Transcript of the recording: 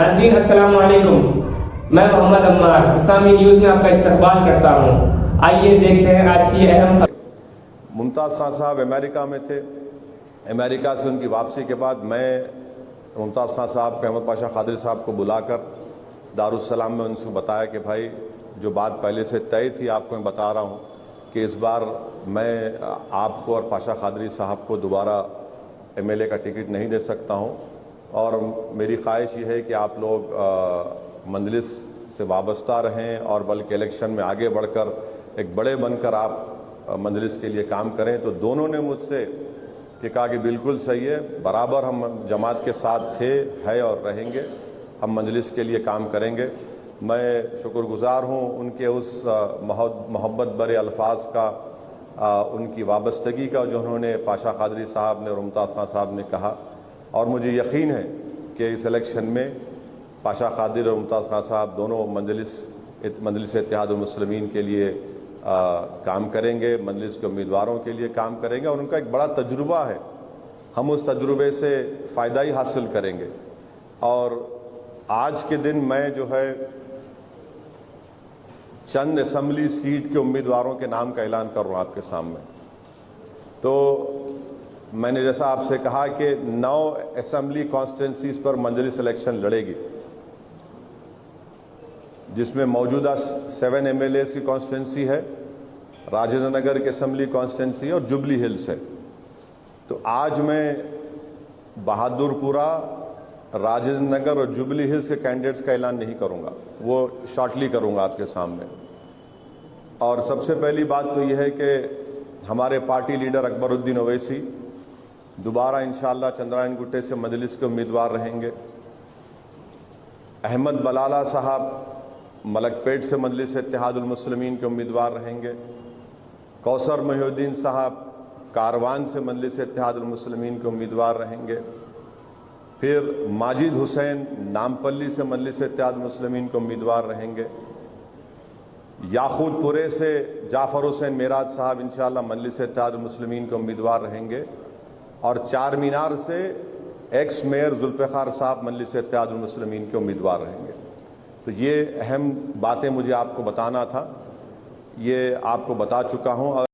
ناظرین السلام علیکم، میں محمد عمار اسلامی نیوز میں آپ کا استقبال کرتا ہوں۔ آئیے دیکھتے ہیں آج کی اہم ممتاز خان صاحب امریکہ میں تھے۔ امریکہ سے ان کی واپسی کے بعد میں ممتاز خان صاحب کو احمد پاشا قادری صاحب کو بلا کر دارالسلام میں ان سے بتایا کہ بھائی جو بات پہلے سے طے تھی آپ کو میں بتا رہا ہوں کہ اس بار میں آپ کو اور پاشا قادری صاحب کو دوبارہ MLA کا ٹکٹ نہیں دے سکتا ہوں، اور میری خواہش یہ ہے کہ آپ لوگ مجلس سے وابستہ رہیں اور بلکہ الیکشن میں آگے بڑھ کر ایک بڑے بن کر آپ مجلس کے لیے کام کریں۔ تو دونوں نے مجھ سے یہ کہا کہ بالکل صحیح ہے، برابر ہم جماعت کے ساتھ تھے، ہے اور رہیں گے، ہم مجلس کے لیے کام کریں گے۔ میں شکر گزار ہوں ان کے اس محبت برے الفاظ کا، ان کی وابستگی کا جو انہوں نے پاشا قادری صاحب نے اور ممتاز خان صاحب نے کہا، اور مجھے یقین ہے کہ اس الیکشن میں پاشا قادری اور ممتاز خان صاحب دونوں مجلس اتحاد المسلمین کے لیے کام کریں گے، مجلس کے امیدواروں کے لیے کام کریں گے، اور ان کا ایک بڑا تجربہ ہے، ہم اس تجربے سے فائدہ ہی حاصل کریں گے۔ اور آج کے دن میں جو ہے چند اسمبلی سیٹ کے امیدواروں کے نام کا اعلان کر رہا ہوں آپ کے سامنے۔ تو میں نے جیسا آپ سے کہا کہ 9 اسمبلی کانسٹیٹوئنسیز پر مجلس الیکشن لڑے گی، جس میں موجودہ 7 MLAs کی کانسٹیٹوئنسی ہے، راجندر نگر کی اسمبلی کانسٹیٹوئنسی ہے اور جوبلی ہلز ہے۔ تو آج میں بہادر پورہ، راجندر نگر اور جوبلی ہلز کے کینڈیڈیٹس کا اعلان نہیں کروں گا، وہ شارٹلی کروں گا آپ کے سامنے۔ اور سب سے پہلی بات تو یہ ہے کہ ہمارے پارٹی لیڈر اکبر الدین اویسی دوبارہ انشاءاللہ چندرائن گٹے سے مجلس کے امیدوار رہیں گے۔ احمد بلالہ صاحب ملک پیٹ سے مجلس اتحاد المسلمین کے امیدوار رہیں گے۔ کوثر محی الدین صاحب کاروان سے مجلس اتحاد المسلمین کے امیدوار رہیں گے۔ پھر ماجد حسین نامپلی سے مجلس اتحاد المسلمین کے امیدوار رہیں گے۔ یاقوت پورے سے جعفر حسین معراج صاحب انشاءاللہ مجلس اتحاد المسلمین کے امیدوار رہیں گے، اور چار مینار سے ایکس میئر ذوالفقار صاحب مجلس اتحاد المسلمین کے امیدوار رہیں گے۔ تو یہ اہم باتیں مجھے آپ کو بتانا تھا، یہ آپ کو بتا چکا ہوں۔